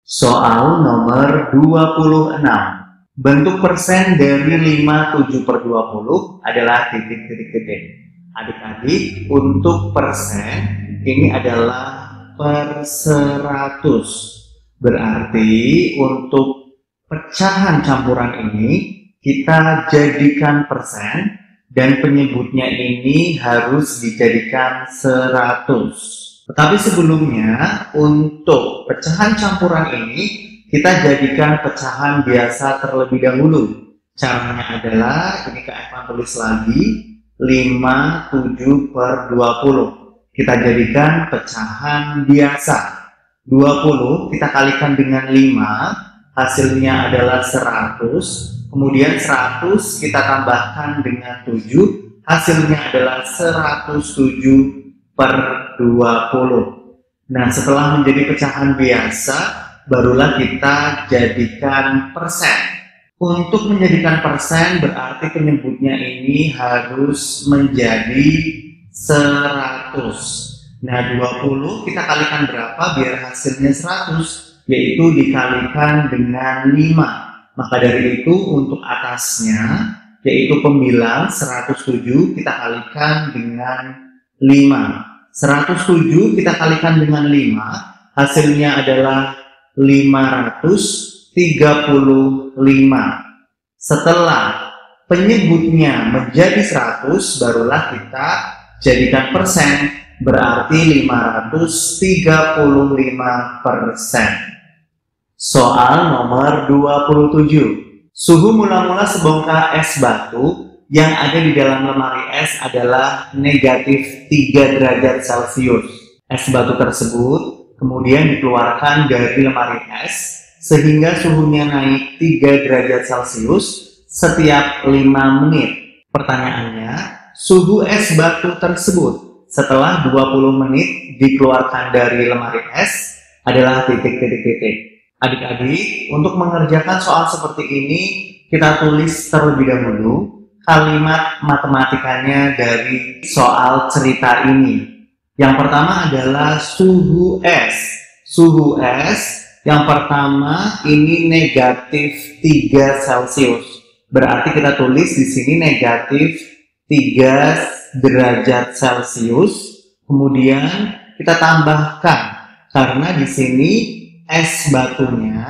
Soal nomor 26. Bentuk persen dari 57/20 adalah titik-titik-titik. Adik-adik, untuk persen ini adalah per 100. Berarti untuk pecahan campuran ini kita jadikan persen dan penyebutnya ini harus dijadikan 100. Tetapi sebelumnya untuk pecahan campuran ini kita jadikan pecahan biasa terlebih dahulu. Caranya adalah, ini Kak Evan tulis lagi, 57/20. Kita jadikan pecahan biasa. 20 kita kalikan dengan 5, hasilnya adalah 100. Kemudian 100 kita tambahkan dengan 7, hasilnya adalah 107/20. Nah, setelah menjadi pecahan biasa, barulah kita jadikan persen. Untuk menjadikan persen berarti penyebutnya ini harus menjadi 100. Nah, 20 kita kalikan berapa biar hasilnya 100? Yaitu dikalikan dengan 5. Maka dari itu untuk atasnya, yaitu pembilang 107 kita kalikan dengan 5. 107 kita kalikan dengan 5, hasilnya adalah 535. Setelah penyebutnya menjadi 100, barulah kita jadikan persen. Berarti 535%. Soal nomor 27. Suhu mula-mula sebongkah es batu yang ada di dalam lemari es adalah negatif 3 derajat Celcius. Es batu tersebut kemudian dikeluarkan dari lemari es sehingga suhunya naik 3 derajat Celcius setiap 5 menit. Pertanyaannya, suhu es batu tersebut setelah 20 menit dikeluarkan dari lemari es adalah titik-titik-titik. Adik-adik, untuk mengerjakan soal seperti ini, kita tulis terlebih dahulu kalimat matematikanya dari soal cerita ini. Yang pertama adalah suhu es. Suhu es yang pertama ini negatif 3 Celcius. Berarti kita tulis di sini negatif 3 derajat Celcius, kemudian kita tambahkan karena di sini es batunya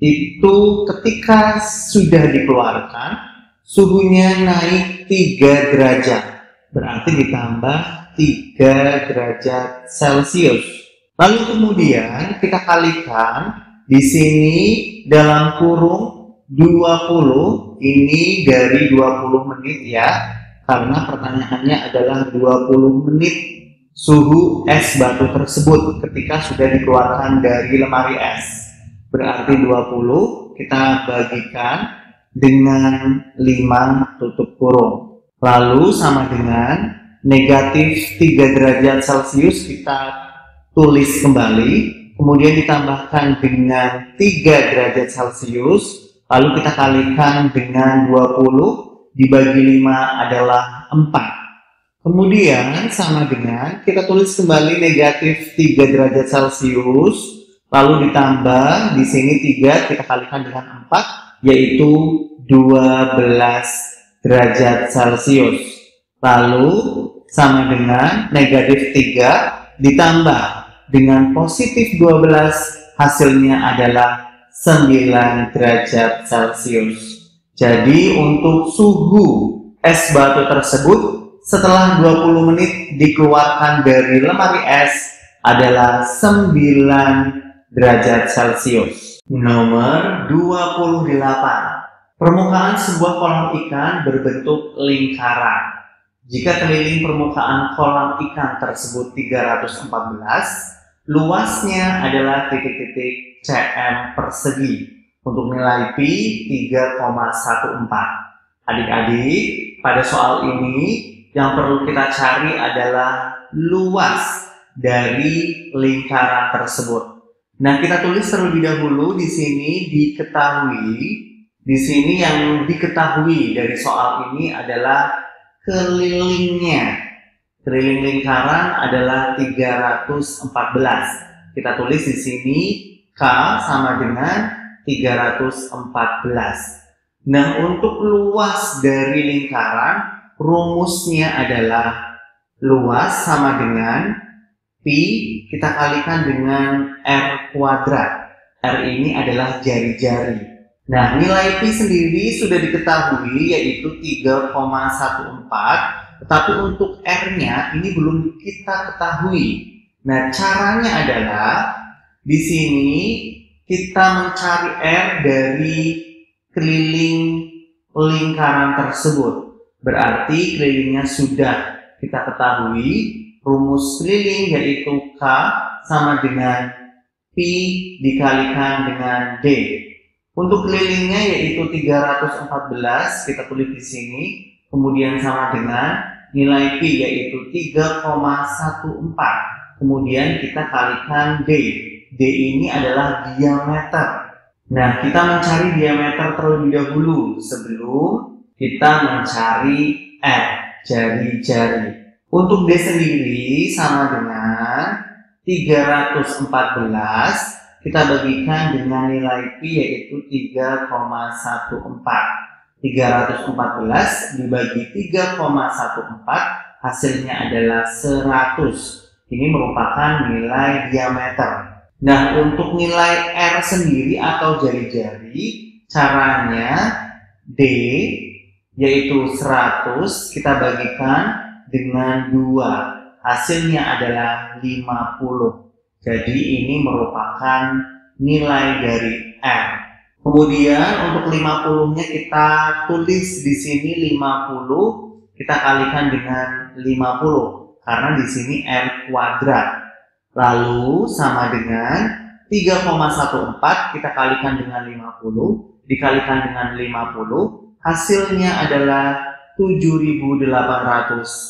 itu ketika sudah dikeluarkan suhunya naik 3 derajat, berarti ditambah 3 derajat Celcius. Lalu kemudian kita kalikan di sini dalam kurung 20, ini dari 20 menit ya. Karena pertanyaannya adalah 20 menit suhu es batu tersebut ketika sudah dikeluarkan dari lemari es. Berarti 20 kita bagikan dengan 5 tutup kurung. Lalu sama dengan negatif 3 derajat Celcius kita tulis kembali. Kemudian ditambahkan dengan 3 derajat Celcius. Lalu kita kalikan dengan 20. Dibagi 5 adalah 4. Kemudian sama dengan kita tulis kembali negatif 3 derajat Celcius, lalu ditambah di sini 3 kita kalikan dengan 4, yaitu 12 derajat Celcius. Lalu sama dengan negatif 3 ditambah dengan positif 12, hasilnya adalah 9 derajat Celcius. Jadi untuk suhu es batu tersebut setelah 20 menit dikeluarkan dari lemari es adalah 9 derajat Celcius. Nomor 28. Permukaan sebuah kolam ikan berbentuk lingkaran. Jika keliling permukaan kolam ikan tersebut 314, luasnya adalah titik-titik cm persegi. Untuk nilai Pi 3,14. Adik-adik, pada soal ini yang perlu kita cari adalah luas dari lingkaran tersebut. Nah, kita tulis terlebih dahulu di sini diketahui. Di sini yang diketahui dari soal ini adalah kelilingnya. Keliling lingkaran adalah 314. Kita tulis di sini K sama dengan 314. Nah, untuk luas dari lingkaran, rumusnya adalah luas sama dengan Pi kita kalikan dengan R kuadrat. R ini adalah jari-jari. Nah, nilai Pi sendiri sudah diketahui yaitu 3,14. Tetapi untuk R-nya ini belum kita ketahui. Nah, caranya adalah di sini kita mencari R dari keliling lingkaran tersebut. Berarti kelilingnya sudah kita ketahui. Rumus keliling yaitu K sama dengan Pi dikalikan dengan D. Untuk kelilingnya yaitu 314, kita tulis di sini. Kemudian sama dengan nilai Pi yaitu 3,14. Kemudian kita kalikan D. D ini adalah diameter. Nah, kita mencari diameter terlebih dahulu sebelum kita mencari R, jari-jari. Untuk D sendiri sama dengan 314. Kita bagikan dengan nilai Pi yaitu 3,14. 314 dibagi 3,14 hasilnya adalah 100. Ini merupakan nilai diameter. Nah, untuk nilai R sendiri atau jari-jari, caranya D yaitu 100 kita bagikan dengan 2. Hasilnya adalah 50. Jadi ini merupakan nilai dari R. Kemudian untuk 50-nya kita tulis di sini 50, kita kalikan dengan 50 karena di sini R kuadrat. Lalu sama dengan 3,14 kita kalikan dengan 50 dikalikan dengan 50, hasilnya adalah 7.850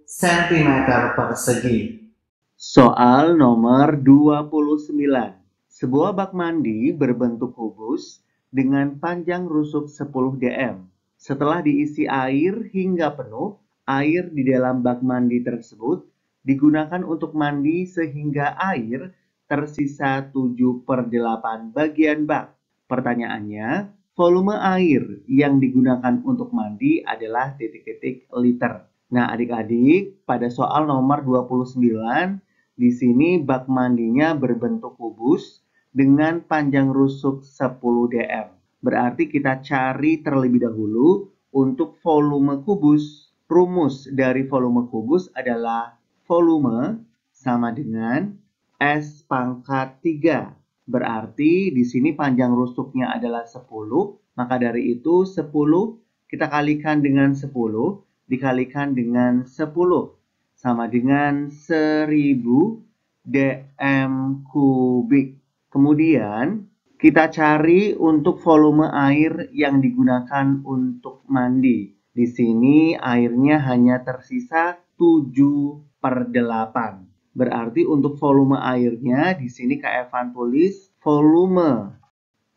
cm persegi. Soal nomor 29. Sebuah bak mandi berbentuk kubus dengan panjang rusuk 10 dm. Setelah diisi air hingga penuh, air di dalam bak mandi tersebut digunakan untuk mandi sehingga air tersisa 7/8 bagian bak. Pertanyaannya, volume air yang digunakan untuk mandi adalah titik-titik liter. Nah, adik-adik, pada soal nomor 29, di sini bak mandinya berbentuk kubus dengan panjang rusuk 10 dm. Berarti kita cari terlebih dahulu untuk volume kubus. Rumus dari volume kubus adalah volume sama dengan S pangkat 3. Berarti di sini panjang rusuknya adalah 10, maka dari itu 10 kita kalikan dengan 10 dikalikan dengan 10 sama dengan 1000 dm kubik. Kemudian kita cari untuk volume air yang digunakan untuk mandi. Di sini airnya hanya tersisa 7/8. Berarti untuk volume airnya di sini Kak Evan tulis volume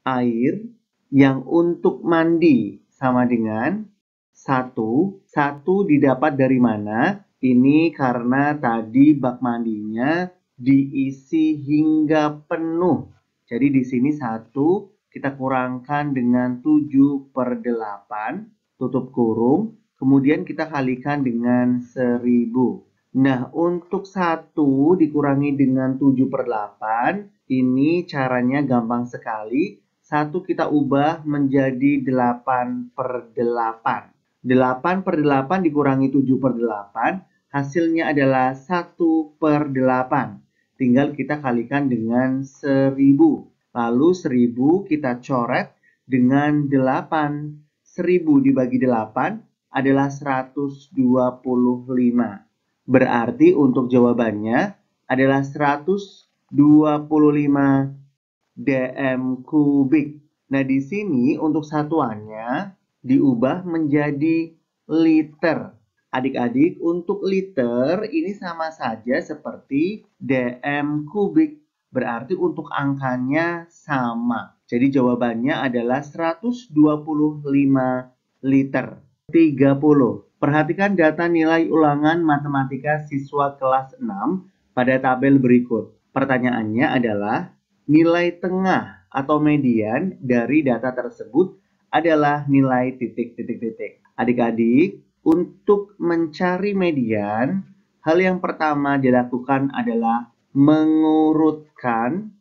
air yang untuk mandi sama dengan 1. 1 didapat dari mana? Ini karena tadi bak mandinya diisi hingga penuh. Jadi di sini 1 kita kurangkan dengan 7/8, tutup kurung, kemudian kita kalikan dengan 1000. Nah, untuk 1 dikurangi dengan 7/8, ini caranya gampang sekali. 1 kita ubah menjadi 8/8. 8/8 dikurangi 7/8, hasilnya adalah 1/8. Tinggal kita kalikan dengan 1000. Lalu 1000 kita coret dengan 8. 1000 dibagi 8 adalah 125. Berarti untuk jawabannya adalah 125 dm kubik. Nah, di sini untuk satuannya diubah menjadi liter. Adik-adik, untuk liter ini sama saja seperti dm kubik. Berarti untuk angkanya sama. Jadi jawabannya adalah 125 liter. 30. Perhatikan data nilai ulangan matematika siswa kelas 6 pada tabel berikut. Pertanyaannya adalah, nilai tengah atau median dari data tersebut adalah nilai titik-titik-titik. Adik-adik, untuk mencari median, hal yang pertama dilakukan adalah mengurutkan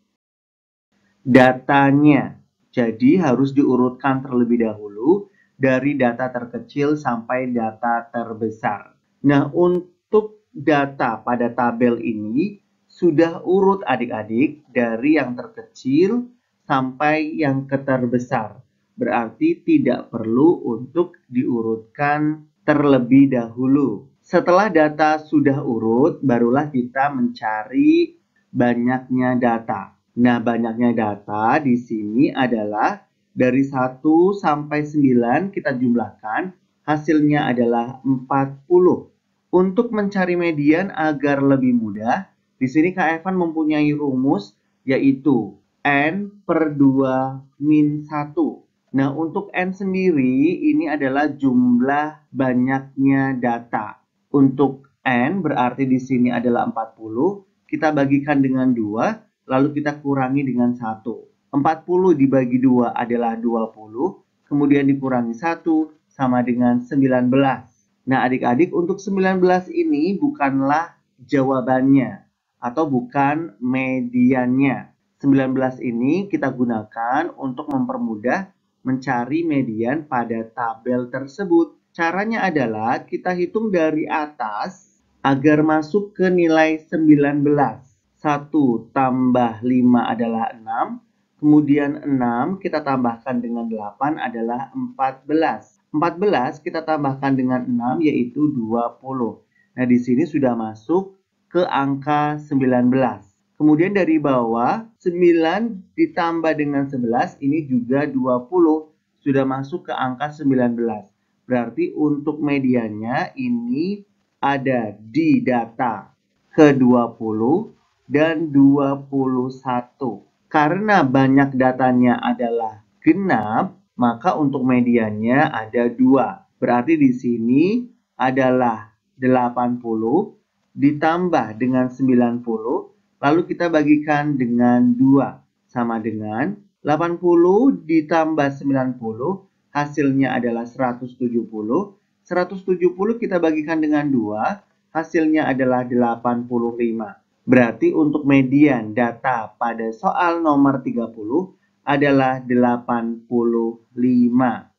datanya. Jadi harus diurutkan terlebih dahulu dari data terkecil sampai data terbesar. Nah, untuk data pada tabel ini sudah urut adik-adik dari yang terkecil sampai yang terbesar. Berarti tidak perlu untuk diurutkan terlebih dahulu. Setelah data sudah urut, barulah kita mencari banyaknya data. Nah, banyaknya data di sini adalah dari 1 sampai 9 kita jumlahkan, hasilnya adalah 40. Untuk mencari median agar lebih mudah, di sini Kak Evan mempunyai rumus yaitu N per 2 min 1. Nah, untuk N sendiri ini adalah jumlah banyaknya data. Untuk N berarti di sini adalah 40, kita bagikan dengan 2, lalu kita kurangi dengan 1. 40 dibagi 2 adalah 20, kemudian dikurangi 1 sama dengan 19. Nah, adik-adik, untuk 19 ini bukanlah jawabannya atau bukan mediannya. 19 ini kita gunakan untuk mempermudah mencari median pada tabel tersebut. Caranya adalah kita hitung dari atas agar masuk ke nilai 19. 1 tambah 5 adalah 6, kemudian 6 kita tambahkan dengan 8 adalah 14. 14 kita tambahkan dengan 6 yaitu 20. Nah, di sini sudah masuk ke angka 19. Kemudian dari bawah, 9 ditambah dengan 11, ini juga 20. Sudah masuk ke angka 19. Berarti untuk mediannya ini ada di data ke-20 dan 21. Karena banyak datanya adalah genap, maka untuk mediannya ada 2. Berarti di sini adalah 80 ditambah dengan 90. Lalu kita bagikan dengan 2, sama dengan 80 ditambah 90, hasilnya adalah 170. 170 kita bagikan dengan 2, hasilnya adalah 85. Berarti untuk median data pada soal nomor 30 adalah 85.